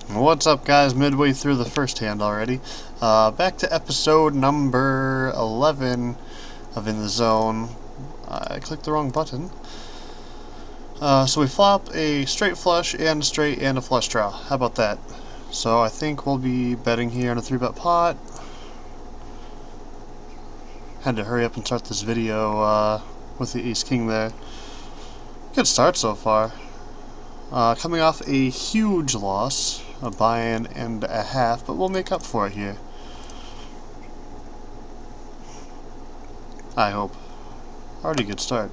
What's up, guys? Midway through the first hand already. Back to episode number 11 of In the Zone. I clicked the wrong button. So we flop a straight flush and a straight and a flush draw. How about that? So I think we'll be betting here on a 3-bet pot. Had to hurry up and start this video with the ace-king there. Good start so far. Coming off a huge loss, a buy-in and a half, but we'll make up for it here. I hope. Already a good start.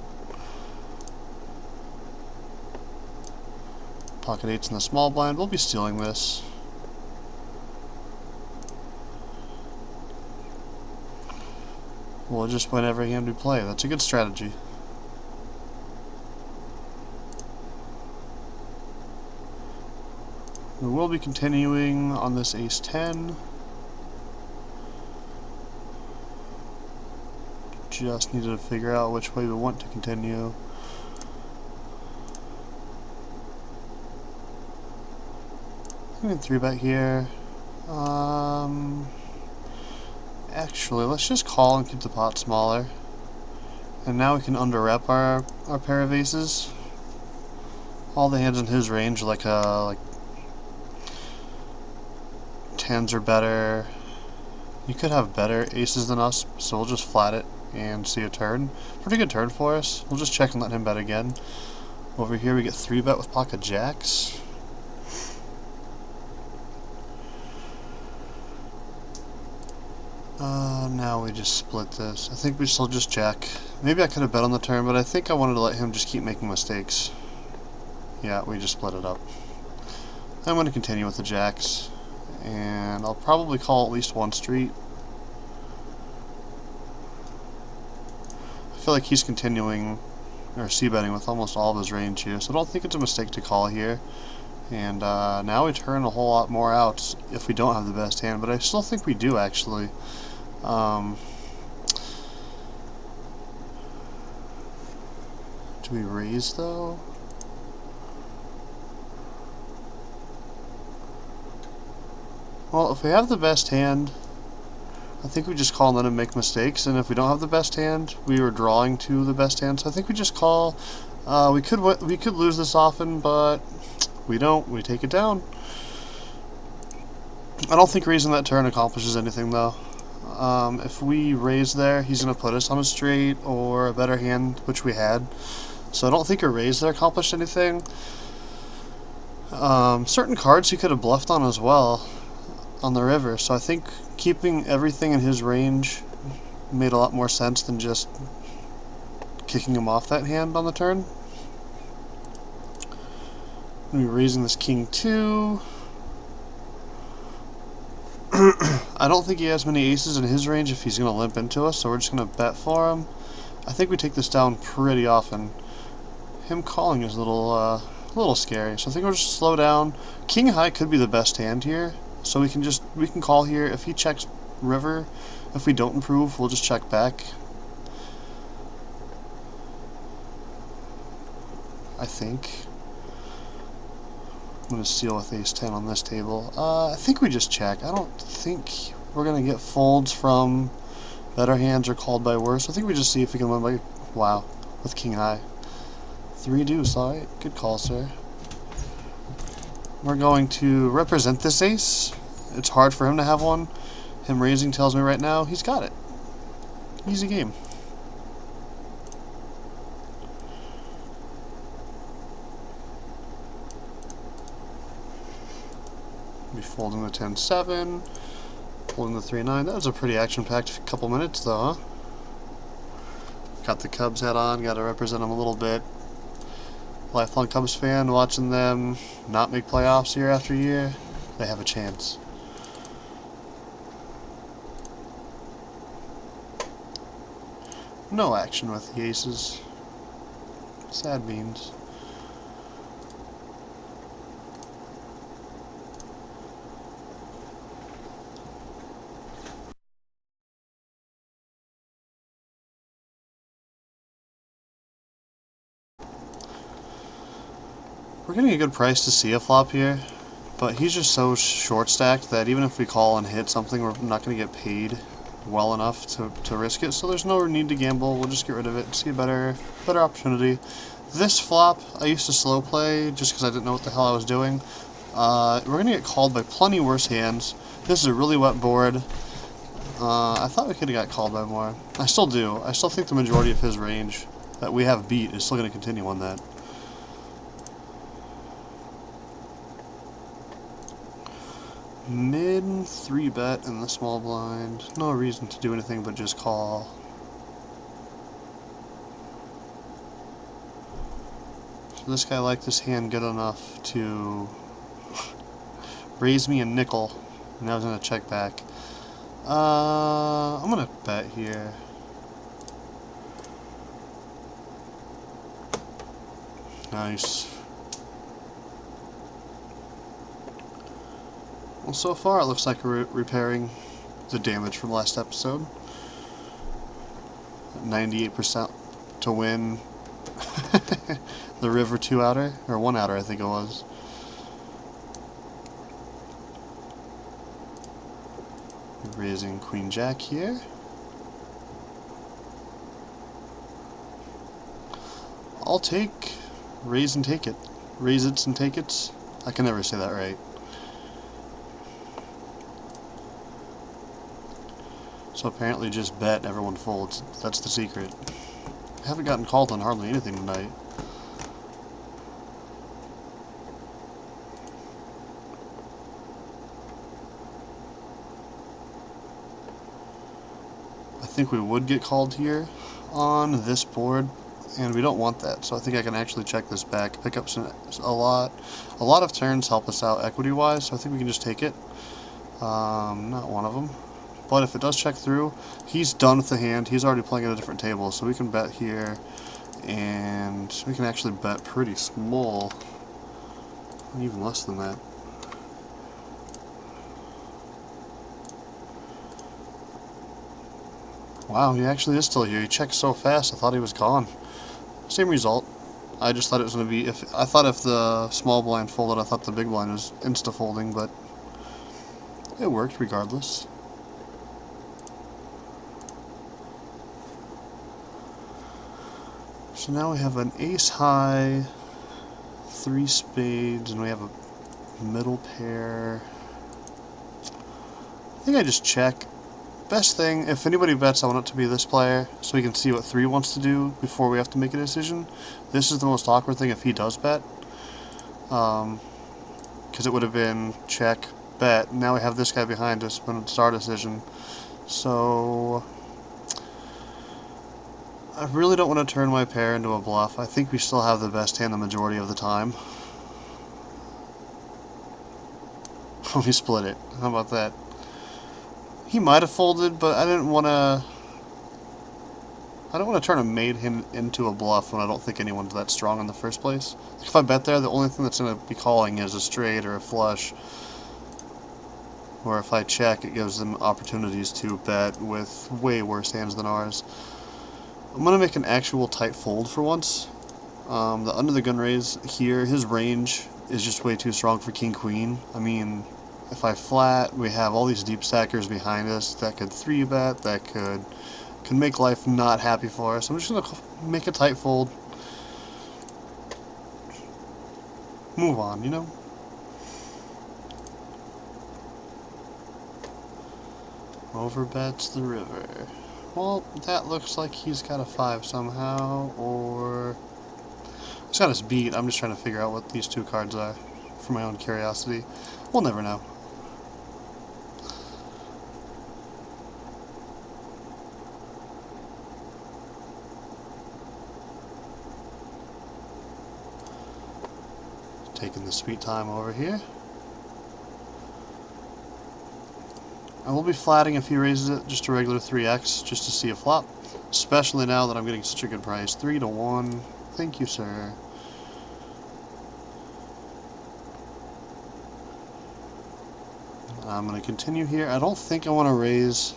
Pocket eights in the small blind. We'll be stealing this. We'll just win every hand we play. That's a good strategy. We will be continuing on this ace-10. Just needed to figure out which way we want to continue. I'm going to 3-bet here. Actually, let's just call and keep the pot smaller. And now we can under-rep our pair of aces. All the hands in his range, like 10s are better. You could have better aces than us, so we'll just flat it and see a turn. Pretty good turn for us. We'll just check and let him bet again. Over here we get 3-bet with pocket jacks. Now we just split this. I think we still just jack. Maybe I could have bet on the turn, but I think I wanted to let him just keep making mistakes. Yeah, we just split it up. I'm going to continue with the jacks, and I'll probably call at least one street. I feel like he's continuing, or c-betting with almost all of his range here, so I don't think it's a mistake to call here. And now we turn a whole lot more outs if we don't have the best hand, but I still think we do, actually. Do we raise, though? Well, if we have the best hand, I think we just call and let him make mistakes, and if we don't have the best hand, we were drawing to the best hand, so I think we just call. We could lose this often, but we don't. We take it down. I don't think raising that turn accomplishes anything, though. If we raise there, he's going to put us on a straight or a better hand, which we had. So I don't think a raise there accomplished anything. Certain cards he could have bluffed on as well on the river, so I think keeping everything in his range made a lot more sense than just kicking him off that hand on the turn. We're raising this king 2. I don't think he has many aces in his range if he's going to limp into us, so we're just going to bet for him. I think we take this down pretty often. Him calling is a little scary, so I think we'll just slow down. King high could be the best hand here, so we can call here. If he checks river, if we don't improve, we'll just check back. I think. I'm going to steal with ace-10 on this table. I think we just check. I don't think we're going to get folds from better hands or called by worse. I think we just see if we can win by, wow, with king high. 3 deuce, alright. Good call, sir. We're going to represent this ace. It's hard for him to have one. Him raising tells me right now he's got it. Easy game. Be folding the 10-7, holding the 3-9. That was a pretty action-packed couple minutes, though, huh? Got the Cubs hat on, got to represent them a little bit. Lifelong Cubs fan, watching them not make playoffs year after year. They have a chance. No action with the aces. Sad beans. We're getting a good price to see a flop here, But he's just so short stacked that even if we call and hit something, we're not going to get paid well enough to risk it. So there's no need to gamble. We'll just get rid of it and see a better opportunity. This flop, I used to slow play just because I didn't know what the hell I was doing. We're going to get called by plenty worse hands. This is a really wet board. I thought we could have got called by more. I still do. I still think the majority of his range that we have beat is still going to continue on that. Mid 3-bet in the small blind. No reason to do anything but just call. So this guy liked this hand good enough to raise me a nickel, and I was going to check back. I'm going to bet here. Nice. Well, so far it looks like we're repairing the damage from last episode. 98% to win the river 2-outer, or 1-outer I think it was. Raising Queen Jack here. I'll take raise and take it. Raise it and take it. I can never say that right. So apparently just bet and everyone folds. That's the secret. I haven't gotten called on hardly anything tonight. I think we would get called here on this board, and we don't want that, so I think I can actually check this back, pick up a lot of turns help us out equity-wise, so I think we can just take it. Not one of them. But if it does check through, he's done with the hand. He's already playing at a different table, so we can bet here, and we can actually bet pretty small, even less than that. Wow, he actually is still here. He checked so fast, I thought he was gone. Same result. I just thought it was going to be, if the small blind folded, I thought the big blind was insta-folding, but it worked regardless. So now we have an ace high, 3 spades, and we have a middle pair. I think I just check. Best thing, if anybody bets, I want it to be this player, so we can see what 3 wants to do before we have to make a decision. This is the most awkward thing if he does bet. Because it would have been check, bet. Now we have this guy behind us when it's our decision. So I really don't want to turn my pair into a bluff. I think we still have the best hand the majority of the time. We split it. How about that? He might have folded, but I don't want to turn a made hand into a bluff when I don't think anyone's that strong in the first place. If I bet there, the only thing that's going to be calling is a straight or a flush. Or if I check, it gives them opportunities to bet with way worse hands than ours. I'm going to make an actual tight fold for once. The under the gun raise here, his range is just way too strong for king-queen. I mean, if I flat, we have all these deep stackers behind us that could 3-bet, that could make life not happy for us. I'm just going to make a tight fold. Move on, you know? Overbets the river. Well, that looks like he's got a 5 somehow, or he's got us beat. I'm just trying to figure out what these 2 cards are for my own curiosity. We'll never know. Taking the sweet time over here. I will be flatting if he raises it just a regular 3x, just to see a flop. Especially now that I'm getting such a good price. 3-1. Thank you, sir. I'm going to continue here. I don't think I want to raise.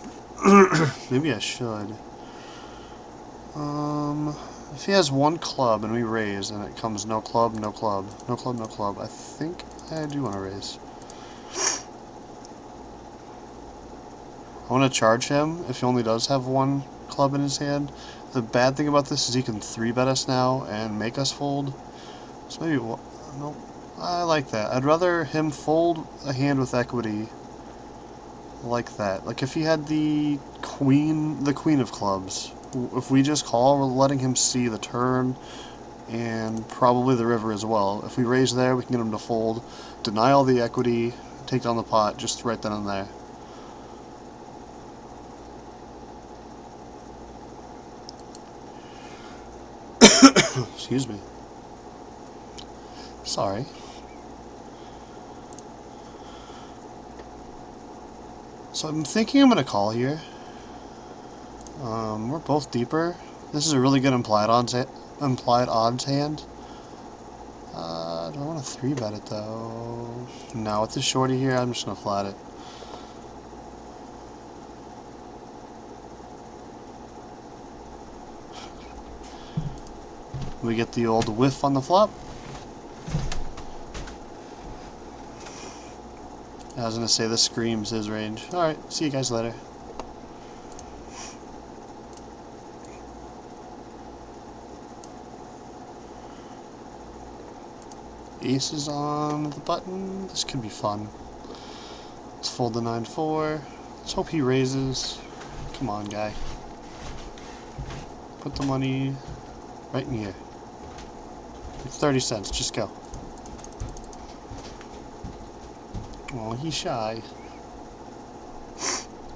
Maybe I should. If he has 1 club and we raise and it comes no club, no club, no club, no club, I think I do want to raise. I want to charge him if he only does have one club in his hand. The bad thing about this is he can 3-bet us now and make us fold. So maybe, nope. I like that. I'd rather him fold a hand with equity like that. Like if he had the queen of clubs, if we just call, we're letting him see the turn and probably the river as well. If we raise there, we can get him to fold, deny all the equity, take down the pot just right then and there. Excuse me. Sorry. So I'm thinking I'm going to call here. We're both deeper. This is a really good implied odds hand. Do I want to 3-bet it though? No, with the shorty here, I'm just going to flat it. We get the old whiff on the flop. I was going to say this screams his range. Alright, see you guys later. Aces on the button. This could be fun. Let's fold the 9-4. Let's hope he raises. Come on, guy. Put the money right in here. 30 cents. Just go. Oh, he's shy.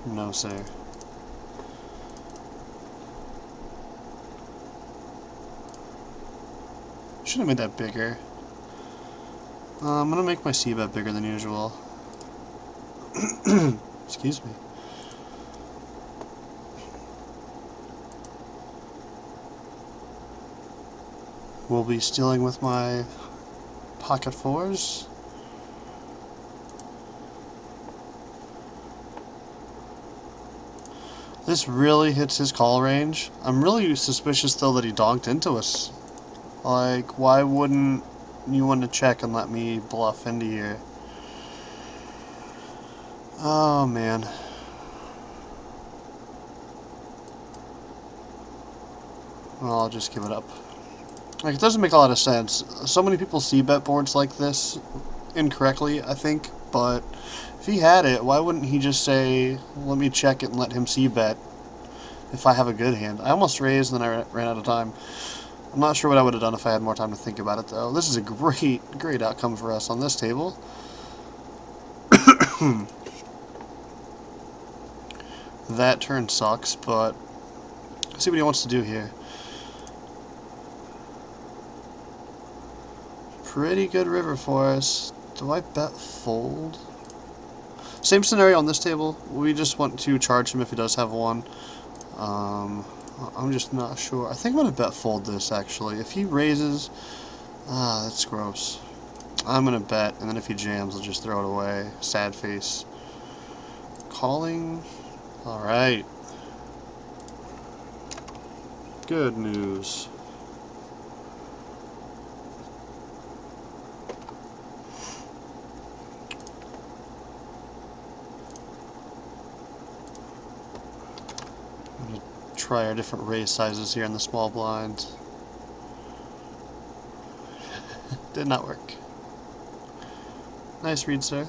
No, sir. Should have made that bigger. I'm gonna make my c-bet bigger than usual. Excuse me. We'll be stealing with my pocket fours. This really hits his call range. I'm really suspicious though that he donked into us. Like, why wouldn't you want to check and let me bluff into here? Oh man. Well, I'll just give it up. Like, it doesn't make a lot of sense. So many people see bet boards like this incorrectly, I think, but if he had it, why wouldn't he just say, let me check it and let him see bet if I have a good hand? I almost raised and then I ran out of time. I'm not sure what I would have done if I had more time to think about it, though. This is a great outcome for us on this table. That turn sucks, but let's see what he wants to do here. Pretty good river for us. Do I bet fold? Same scenario on this table. We just want to charge him if he does have one. I'm just not sure. I think I'm going to bet fold this, actually. If he raises... that's gross. I'm going to bet, and then if he jams, I'll just throw it away. Sad face. Calling. Alright. Good news. Try our different raise sizes here in the small blind. Did not work. Nice read, sir.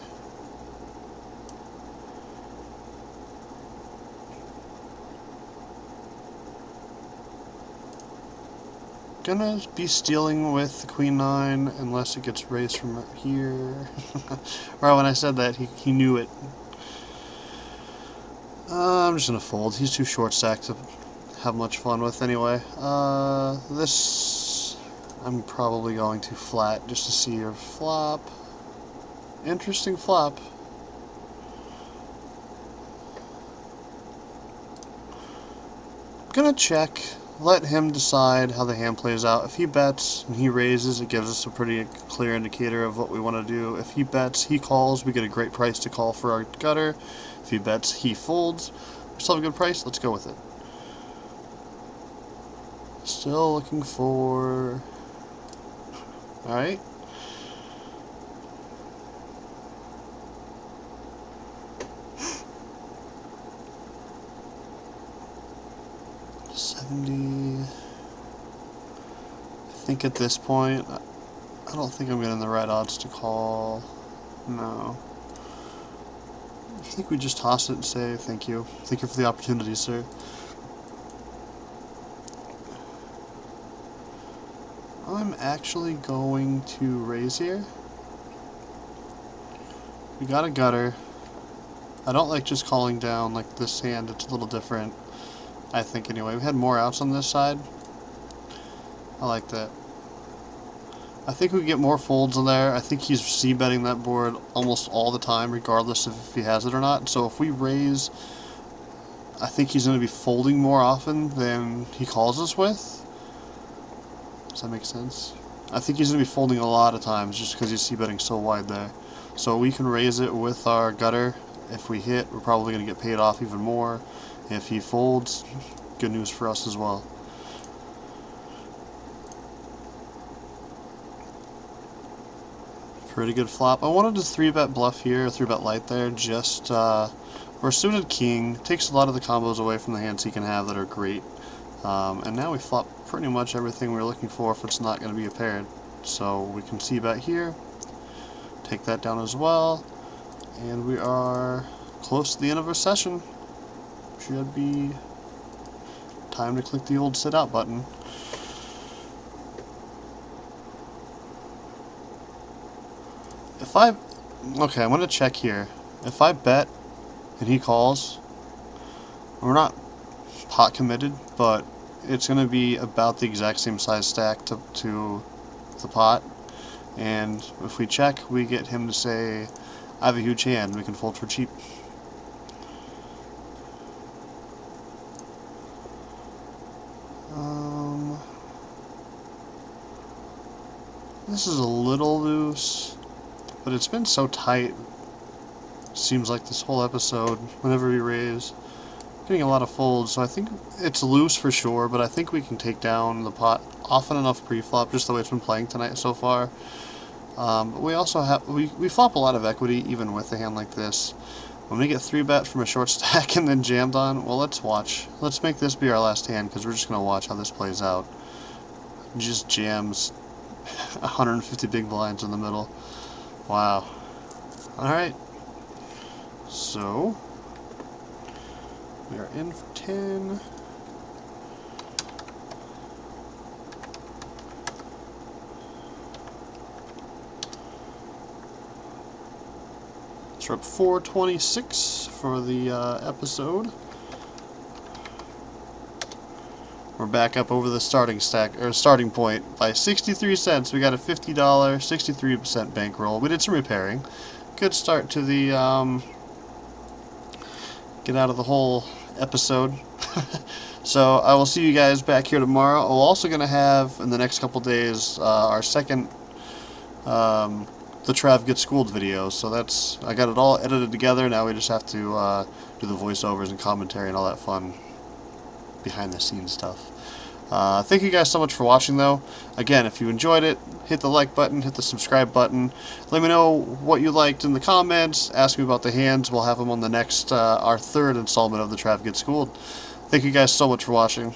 Gonna be stealing with the Queen 9 unless it gets raised from here. Right when I said that, he knew it. I'm just gonna fold. He's too short stacked to have much fun with anyway. This I'm probably going to flat just to see your flop. Interesting flop. Gonna check. Let him decide how the hand plays out. If he bets and he raises, it gives us a pretty clear indicator of what we want to do. If he bets, he calls, we get a great price to call for our gutter. If he bets, he folds. We still have a good price, let's go with it. Still looking for... Alright. 70. I think at this point, I don't think I'm getting the right odds to call. No. I think we just toss it and say thank you. Thank you for the opportunity, sir. I'm actually going to raise here. We got a gutter. I don't like just calling down like this hand. It's a little different, I think, anyway. We had more outs on this side. I like that. I think we get more folds in there. I think he's c-betting that board almost all the time, regardless of if he has it or not. So if we raise, I think he's going to be folding more often than he calls us with. Does that make sense? I think he's going to be folding a lot of times just because he's c-betting so wide there. So we can raise it with our gutter. If we hit, we're probably going to get paid off even more. If he folds, good news for us as well. Pretty good flop. I wanted to 3-bet bluff here, 3-bet light there, just we're suited king. Takes a lot of the combos away from the hands he can have that are great. And now we flop pretty much everything we're looking for if it's not going to be a paired. So we can c-bet here, take that down as well, and we are close to the end of our session. Should be time to click the old sit out button. Okay, I'm going to check here. If I bet and he calls, we're not pot committed, but it's going to be about the exact same size stack to the pot. And if we check, we get him to say, I have a huge hand, we can fold for cheap. This is a little loose, but it's been so tight. Seems like this whole episode, whenever we raise, getting a lot of folds, so I think it's loose for sure, but I think we can take down the pot often enough pre-flop, just the way it's been playing tonight so far. But we also have, we flop a lot of equity even with a hand like this. When we get 3-bet from a short stack and then jammed on, well, let's watch. Let's make this be our last hand, because we're just going to watch how this plays out. Just jams 150 big blinds in the middle. Wow. Alright. So, we are in for 10. So we're up 426 for the episode. We're back up over the starting point by 63 cents. We got a $50, 63% bankroll. We did some repairing. Good start to the get out of the whole episode. So I will see you guys back here tomorrow. We're also going to have in the next couple days our second the Trav Gets Schooled video. So I got it all edited together. Now we just have to do the voiceovers and commentary and all that fun behind the scenes stuff. Thank you guys so much for watching, though. Again, if you enjoyed it, hit the like button, hit the subscribe button. Let me know what you liked in the comments. Ask me about the hands. We'll have them on the next, our third installment of the Trav Gets Schooled. Thank you guys so much for watching.